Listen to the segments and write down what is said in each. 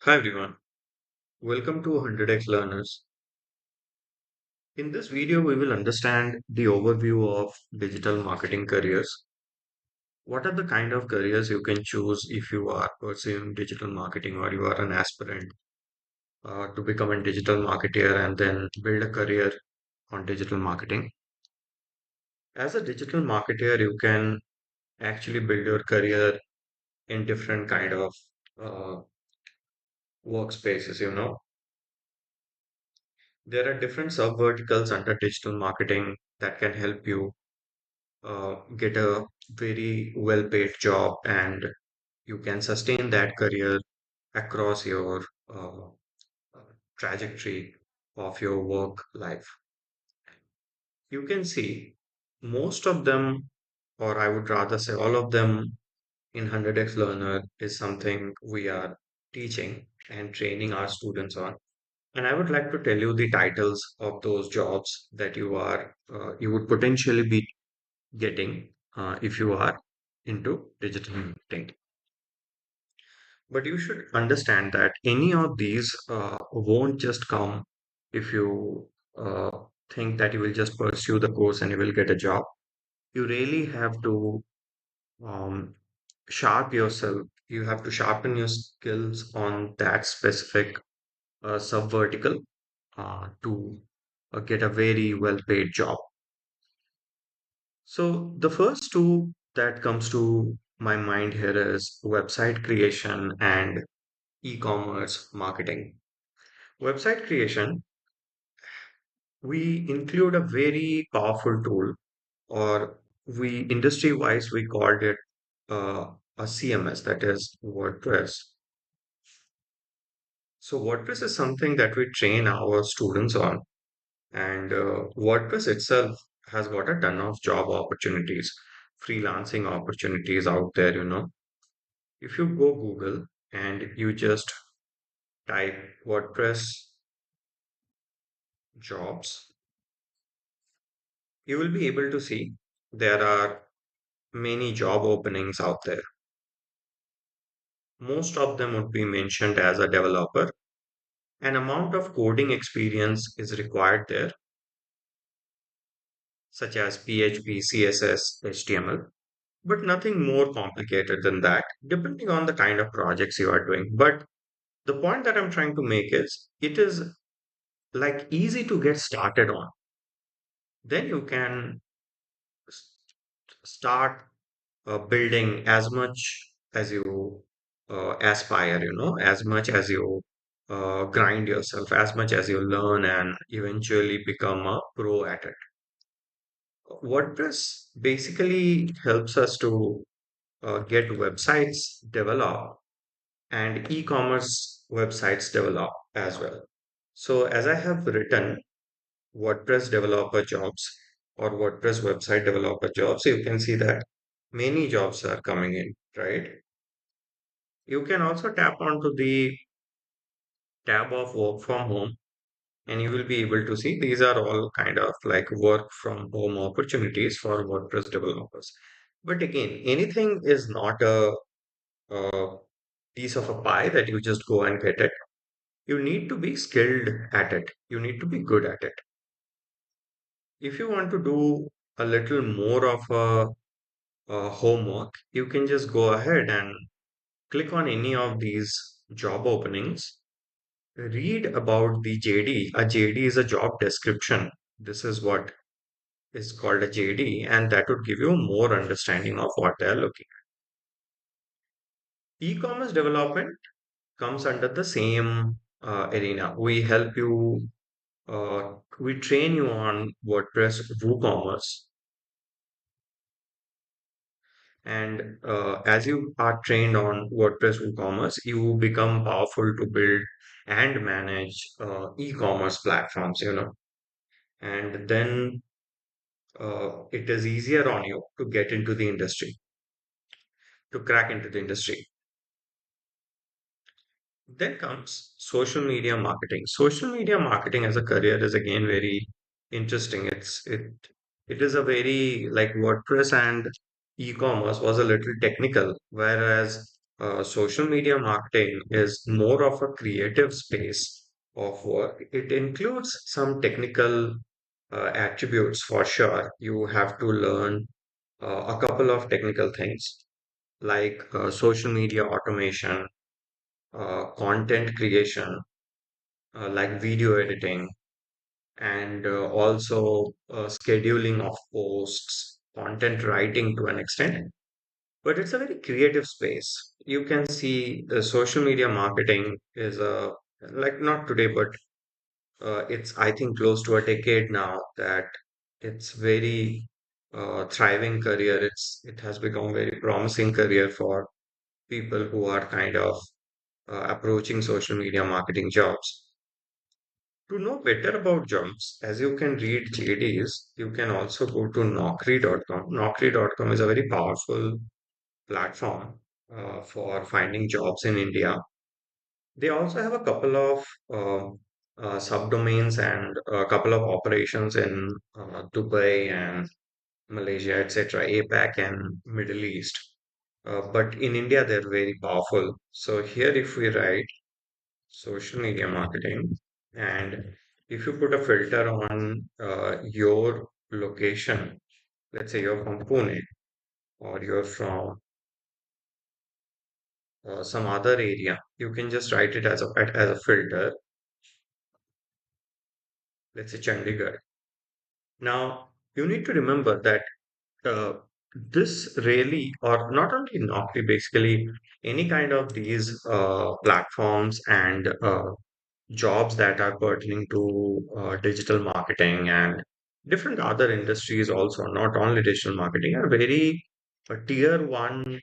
Hi everyone, welcome to 100x Learners. In this video, we will understand the overview of digital marketing careers. What are the kind of careers you can choose if you are pursuing digital marketing or you are an aspirant to become a digital marketer and then build a career on digital marketing? As a digital marketer, you can actually build your career in different kind of uh, workspaces. There are different sub verticals under digital marketing that can help you get a very well paid job and you can sustain that career across your trajectory of your work life. You can see most of them, or I would rather say all of them, in 100x Learner is something we are teaching and training our students on. And I would like to tell you the titles of those jobs that you would potentially be getting if you are into digital marketing. But you should understand that any of these won't just come if you think that you will just pursue the course and you will get a job. You really have to um, sharp yourself. You have to sharpen your skills on that specific sub vertical to get a very well paid job. So the first two that comes to my mind here is website creation and e-commerce marketing. Website creation, we include a very powerful tool, or we industry wise we called it a CMS, that is WordPress. So WordPress is something that we train our students on, and WordPress itself has got a ton of job opportunities, freelancing opportunities out there. If you go Google and you just type WordPress jobs, you will be able to see there are many job openings out there. Most of them would be mentioned as a developer. An amount of coding experience is required there, such as PHP, CSS, HTML, but nothing more complicated than that, depending on the kind of projects you are doing. But the point that I'm trying to make is it is like easy to get started on. Then you can s- start building as much as you aspire, as much as you grind yourself, as much as you learn and eventually become a pro at it. WordPress basically helps us to get websites developed and e-commerce websites developed as well. So as I have written WordPress developer jobs or WordPress website developer jobs, you can see that many jobs are coming in, right? You can also tap onto the tab of work from home and you will be able to see these are all kind of like work from home opportunities for WordPress developers. But again, anything is not a piece of a pie that you just go and get it. You need to be skilled at it. You need to be good at it. If you want to do a little more of a homework, you can just go ahead and click on any of these job openings. Read about the JD. A JD is a job description. This is what is called a JD, and that would give you more understanding of what they are looking at. E-commerce development comes under the same arena. We train you on WordPress WooCommerce, and as you are trained on WordPress WooCommerce, you become powerful to build and manage e-commerce platforms. And then it is easier on you to get into the industry, to crack into the industry. Then comes social media marketing. Social media marketing as a career is again very interesting. It is a very like WordPress and e-commerce was a little technical, whereas social media marketing is more of a creative space of work. It includes some technical attributes for sure. You have to learn a couple of technical things like social media automation, content creation, like video editing, and also scheduling of posts, content writing to an extent. But it's a very creative space. You can see the social media marketing is a like not today, but it's I think close to a decade now that it's very thriving career. It has become very promising career for people who are kind of approaching social media marketing jobs. To know better about jobs, as you can read JDs, you can also go to Naukri.com. Naukri.com is a very powerful platform for finding jobs in India. They also have a couple of subdomains and a couple of operations in Dubai and Malaysia, etc., APAC and Middle East. But in India, they're very powerful. So here, if we write social media marketing, and if you put a filter on your location, let's say you're from Pune or you're from some other area, you can just write it as a filter, let's say Chandigarh. Now, you need to remember that uh, this really, or not only Naukri, basically any kind of these platforms and jobs that are pertaining to digital marketing and different other industries also, not only digital marketing, are very tier one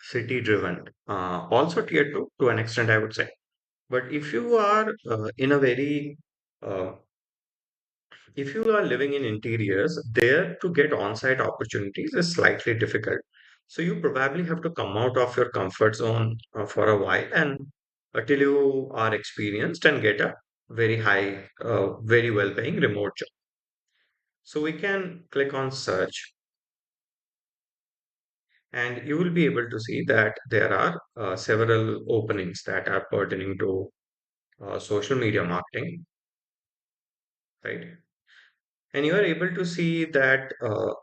city driven, also tier two to an extent, I would say. But uh, if you are living in interiors, there to get on-site opportunities is slightly difficult. So you probably have to come out of your comfort zone for a while and until you are experienced and get a very high, very well-paying remote job. So we can click on search and you will be able to see that there are several openings that are pertaining to social media marketing, right? And you are able to see that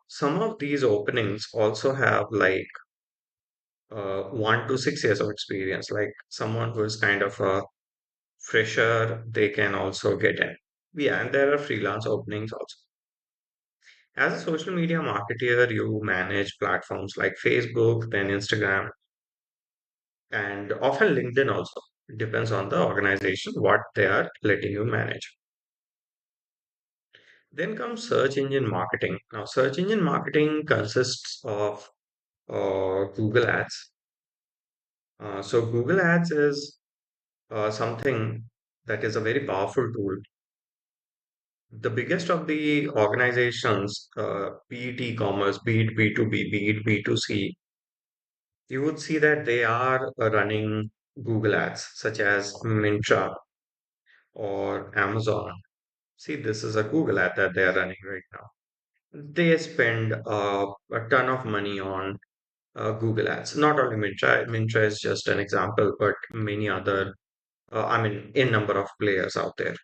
some of these openings also have like 1 to 6 years of experience. Like someone who is kind of a fresher, they can also get in. Yeah, and there are freelance openings also. As a social media marketer, you manage platforms like Facebook, then Instagram, and often LinkedIn also. It depends on the organization what they are letting you manage. Then comes search engine marketing. Now, search engine marketing consists of Google Ads. So Google Ads is something that is a very powerful tool. The biggest of the organizations, be it e-commerce, be it B2B, be it B2C, you would see that they are running Google Ads, such as Mintra or Amazon. See, this is a Google ad that they are running right now. They spend a ton of money on Google Ads. Not only Mintra, Mintra is just an example, but many other, I mean, in number of players out there.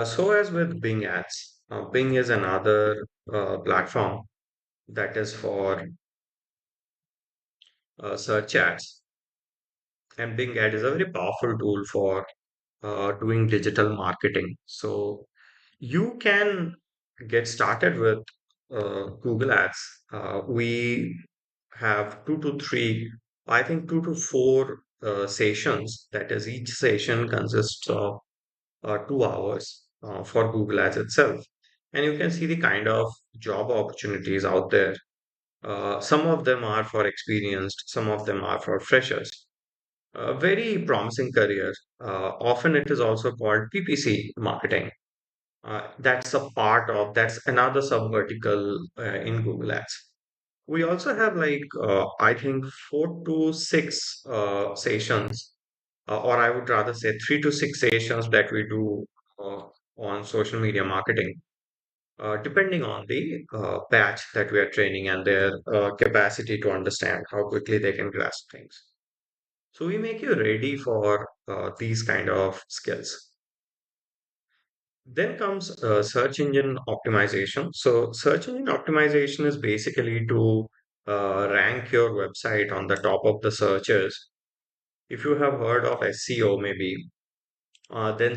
So as with Bing Ads, Bing is another platform that is for search ads, and Bing Ad is a very powerful tool for doing digital marketing. So you can get started with Google Ads. We have 2 to 3, I think 2 to 4 sessions. That is, each session consists of 2 hours for Google Ads itself. And you can see the kind of job opportunities out there. Some of them are for experienced, some of them are for freshers. A very promising career. Often it is also called PPC marketing. That's another subvertical in Google Ads. We also have like, I think 4 to 6 sessions, or I would rather say 3 to 6 sessions that we do uh, on social media marketing, depending on the batch that we are training and their capacity to understand how quickly they can grasp things. So we make you ready for these kind of skills. Then comes search engine optimization. So search engine optimization is basically to rank your website on the top of the searches. If you have heard of SEO, maybe then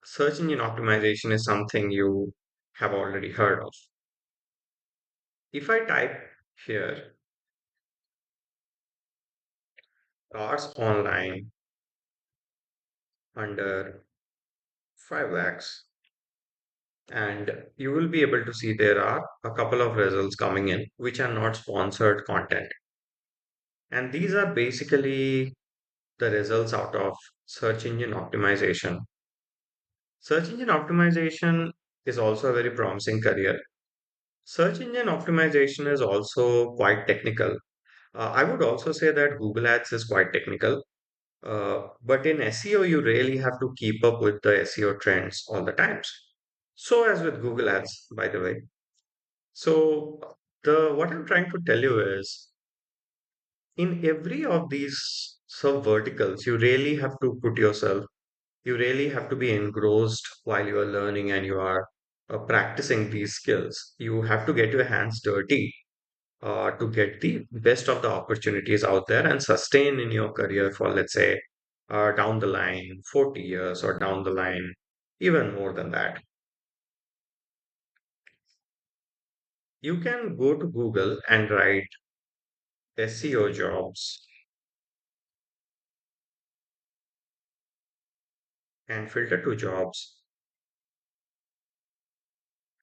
search engine optimization is something you have already heard of. If I type here cars online under 5 lakhs, and you will be able to see there are a couple of results coming in which are not sponsored content. And these are basically the results out of search engine optimization. Search engine optimization is also a very promising career. Search engine optimization is also quite technical. I would also say that Google Ads is quite technical, but in SEO, you really have to keep up with the SEO trends all the times. So as with Google Ads, by the way. So the what I'm trying to tell you is in every of these sub verticals, you really have to put yourself, you really have to be engrossed while you are learning and you are practicing these skills. You have to get your hands dirty to get the best of the opportunities out there and sustain in your career for, let's say, down the line, 40 years or down the line, even more than that. You can go to Google and write SEO jobs and filter to jobs.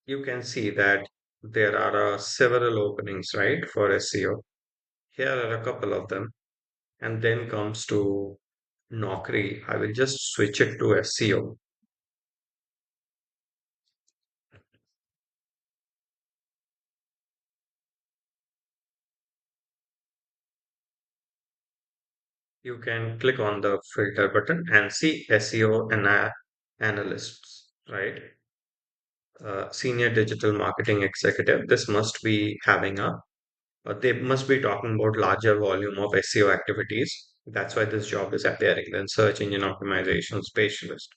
You can see that there are several openings, right, for SEO. Here are a couple of them. And then comes to Naukri. I will just switch it to SEO. You can click on the filter button and see SEO and analysts, right? Senior digital marketing executive. This must be having they must be talking about larger volume of SEO activities. That's why this job is appearing. Then search engine optimization specialist.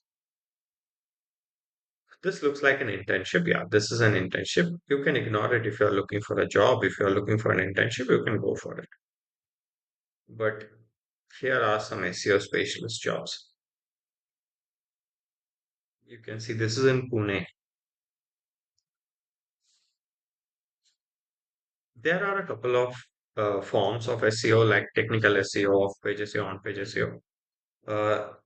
This looks like an internship. Yeah, this is an internship. You can ignore it if you're looking for a job. If you're looking for an internship, you can go for it. But here are some SEO specialist jobs. You can see this is in Pune. There are a couple of forms of SEO like technical SEO, off-page SEO, on-page SEO.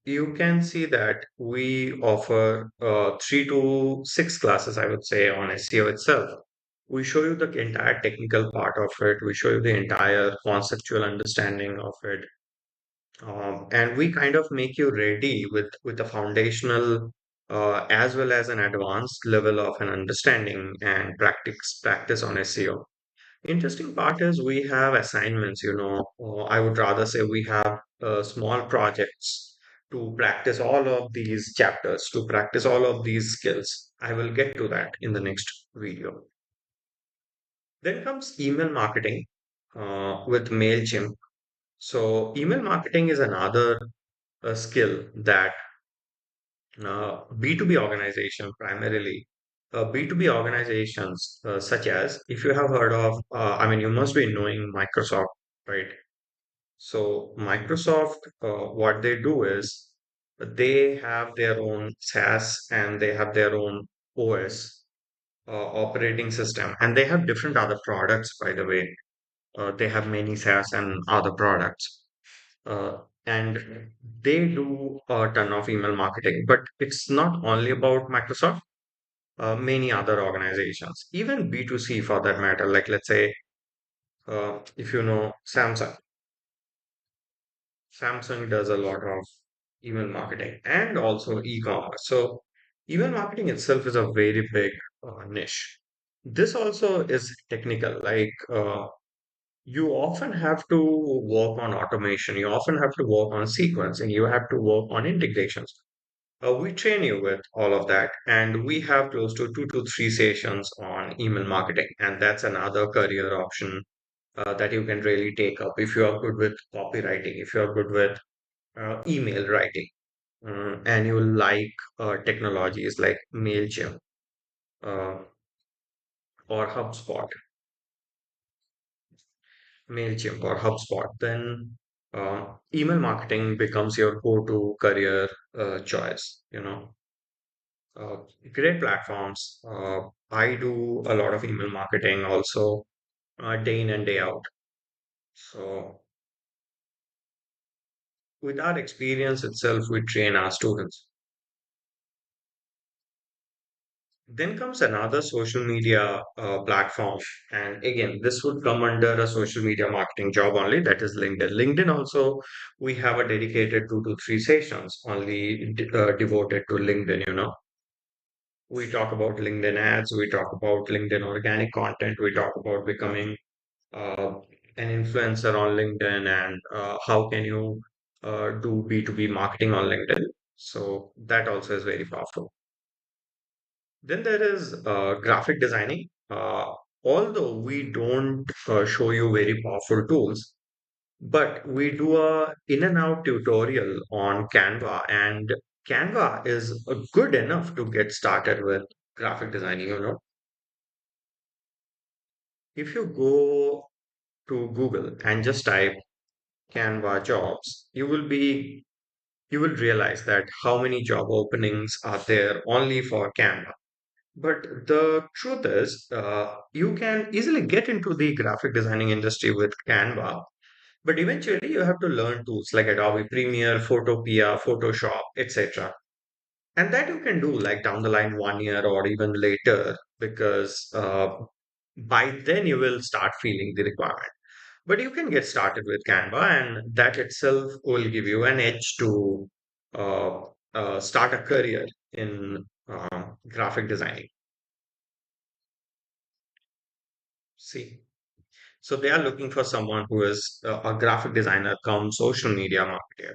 You can see that we offer 3 to 6 classes, I would say, on SEO itself. We show you the entire technical part of it. We show you the entire conceptual understanding of it. And we kind of make you ready with a foundational as well as an advanced level of an understanding and practice on SEO. Interesting part is we have assignments, or I would rather say we have small projects to practice all of these chapters, to practice all of these skills. I will get to that in the next video. Then comes email marketing with MailChimp. So, email marketing is another skill that B2B organization primarily. B2B organizations, such as if you have heard of, I mean, you must be knowing Microsoft, right? So, Microsoft, what they do is they have their own SaaS and they have their own OS, operating system, and they have different other products, by the way. They have many SaaS and other products. And they do a ton of email marketing, but it's not only about Microsoft, many other organizations, even B2C for that matter. Like, let's say, if you know Samsung, Samsung does a lot of email marketing and also e-commerce. So, email marketing itself is a very big niche. This also is technical, like, you often have to work on automation, you often have to work on sequencing, you have to work on integrations. We train you with all of that, and we have close to 2 to 3 sessions on email marketing, and that's another career option that you can really take up if you are good with copywriting, if you are good with email writing, and you like technologies like MailChimp uh, or HubSpot, then email marketing becomes your go-to career choice. Uh, Great platforms. I do a lot of email marketing also, day in and day out. So with our experience itself, we train our students. Then comes another social media platform. And again, this would come under a social media marketing job only, that is LinkedIn. LinkedIn also, we have a dedicated 2 to 3 sessions only devoted to LinkedIn. We talk about LinkedIn ads, we talk about LinkedIn organic content, we talk about becoming uh, an influencer on LinkedIn, and how can you do B2B marketing on LinkedIn. So that also is very powerful. Then there is graphic designing. Although we don't show you very powerful tools, but we do a in and out tutorial on Canva, and Canva is good enough to get started with graphic designing. If you go to Google and just type Canva jobs, you will realize that how many job openings are there only for Canva. But the truth is, you can easily get into the graphic designing industry with Canva, but eventually you have to learn tools like Adobe Premiere, Photopea, Photoshop, etc. And that you can do like down the line 1 year or even later, because by then you will start feeling the requirement. But you can get started with Canva, and that itself will give you an edge to uh, start a career in graphic designing. See, so they are looking for someone who is a graphic designer come social media marketer.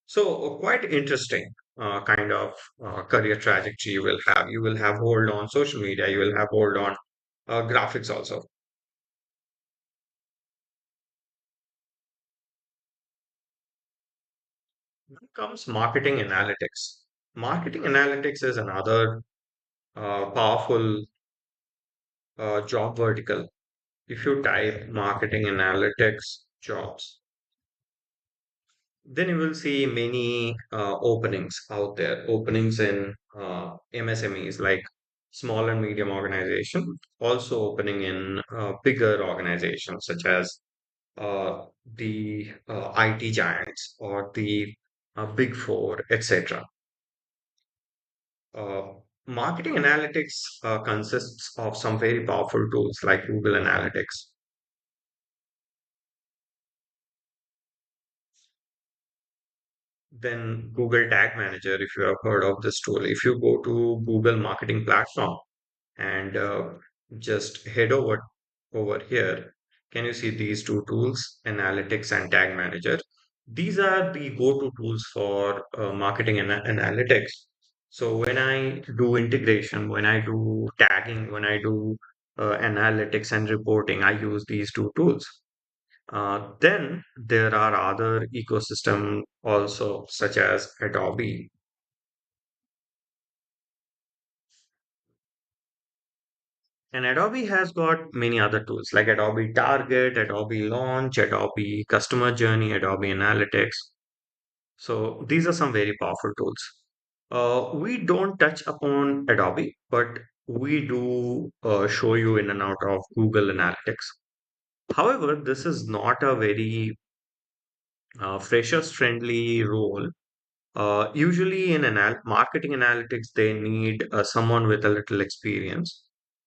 So quite interesting kind of career trajectory you will have. You will have hold on social media. You will have hold on graphics also. Then comes marketing analytics. Marketing analytics is another powerful job vertical. If you type marketing analytics jobs, then you will see many openings out there, openings in MSMEs like small and medium organization, also opening in bigger organizations such as the IT giants or the big four, etc. Uh, Marketing analytics consists of some very powerful tools like Google Analytics. Then Google Tag Manager, if you have heard of this tool, if you go to Google Marketing Platform and just head over here, can you see these two tools, Analytics and Tag Manager? These are the go-to tools for marketing and analytics. So when I do integration, when I do tagging, when I do analytics and reporting, I use these two tools. Then there are other ecosystem also, such as Adobe. And Adobe has got many other tools like Adobe Target, Adobe Launch, Adobe Customer Journey, Adobe Analytics. So these are some very powerful tools. We don't touch upon Adobe, but we do show you in and out of Google Analytics. However, this is not a very freshers friendly role. Usually in marketing analytics, they need someone with a little experience.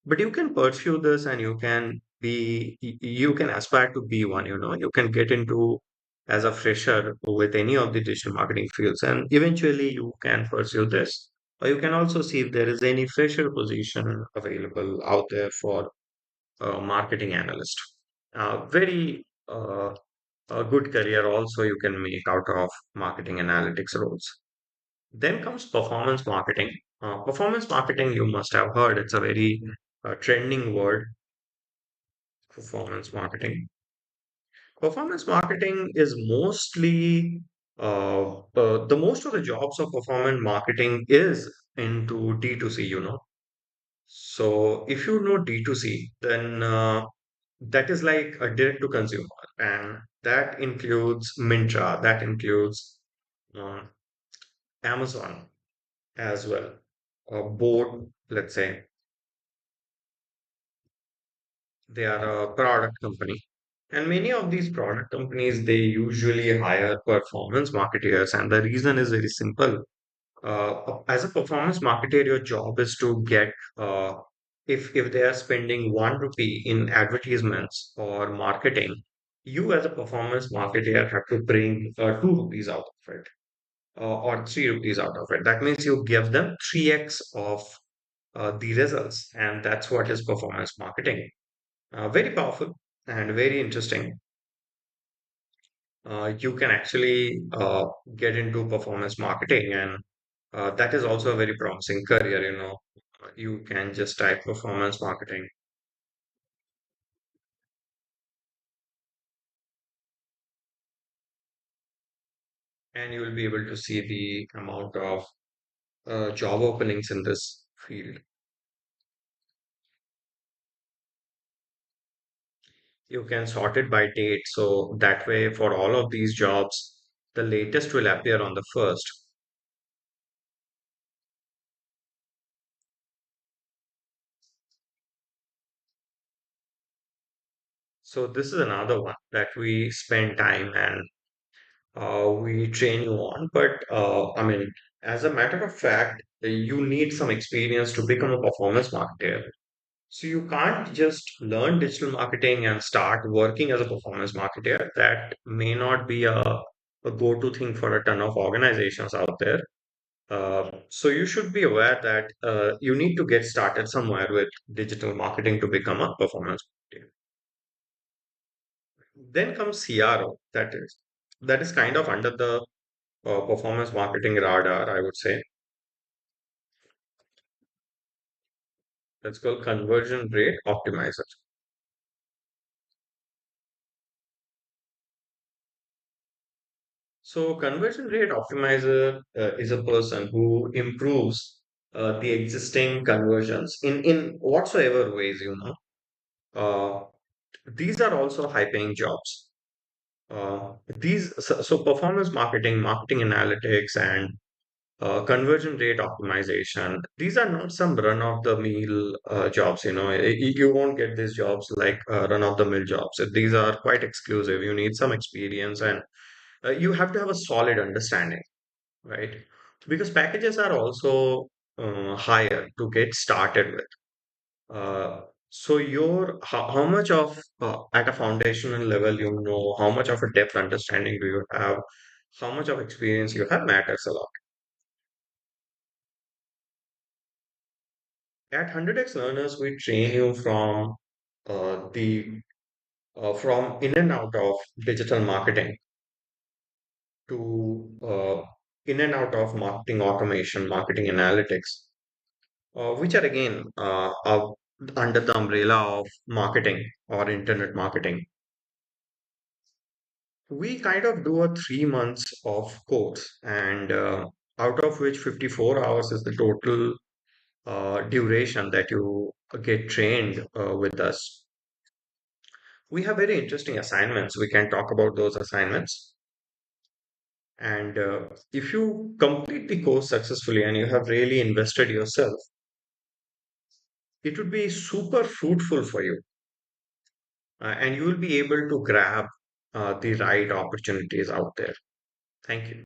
But you can pursue this and you can aspire to be one, you can get into as a fresher with any of the digital marketing fields, and eventually you can pursue this. Or you can also see if there is any fresher position available out there for marketing analyst. Very a good career also you can make out of marketing analytics roles. Then comes performance marketing. Performance marketing, you must have heard, it's a very trending word, performance marketing. Performance marketing is mostly the most of the jobs of performance marketing is into D2C, you know. So if you know D2C, then that is like a direct to consumer, and that includes Mintra, that includes uh, Amazon as well, both, let's say, they are a product company. And many of these product companies, they usually hire performance marketers. And the reason is very simple. As a performance marketer, your job is to get, if they are spending 1 rupee in advertisements or marketing, you as a performance marketer have to bring 2 rupees out of it, or 3 rupees out of it. That means you give them 3x of the results. And that's what is performance marketing. Very powerful and very interesting. You can actually get into performance marketing, and that is also a very promising career. You know, you can just type performance marketing, and you will be able to see the amount of job openings in this field. You can sort it by date, so that way, for all of these jobs, the latest will appear on the first. So this is another one that we spend time and we train you on. But I mean, as a matter of fact, you need some experience to become a performance marketer. So you can't just learn digital marketing and start working as a performance marketer. That may not be a go-to thing for a ton of organizations out there. So you should be aware that you need to get started somewhere with digital marketing to become a performance marketer. Then comes CRO. That is kind of under the performance marketing radar, I would say. That's called conversion rate optimizer. So, conversion rate optimizer is a person who improves the existing conversions in whatsoever ways, you know. Uh, these are also high paying jobs. So performance marketing, marketing analytics, and conversion rate optimization. These are not some run-of-the-mill jobs, you know. You won't get these jobs like run-of-the-mill jobs. These are quite exclusive. You need some experience, and you have to have a solid understanding, right? Because packages are also higher to get started with. So how much of at a foundational level you know, how much of a depth understanding do you have, how much of experience you have matters a lot. At 100x Learners, we train you the from in and out of digital marketing to in and out of marketing automation, marketing analytics, which are again under the umbrella of marketing or internet marketing. We kind of do a 3 months of course, and out of which 54 hours is the total duration that you get trained with us. We have very interesting assignments. We can talk about those assignments. And if you complete the course successfully and you have really invested yourself, it would be super fruitful for you. And you will be able to grab the right opportunities out there. Thank you.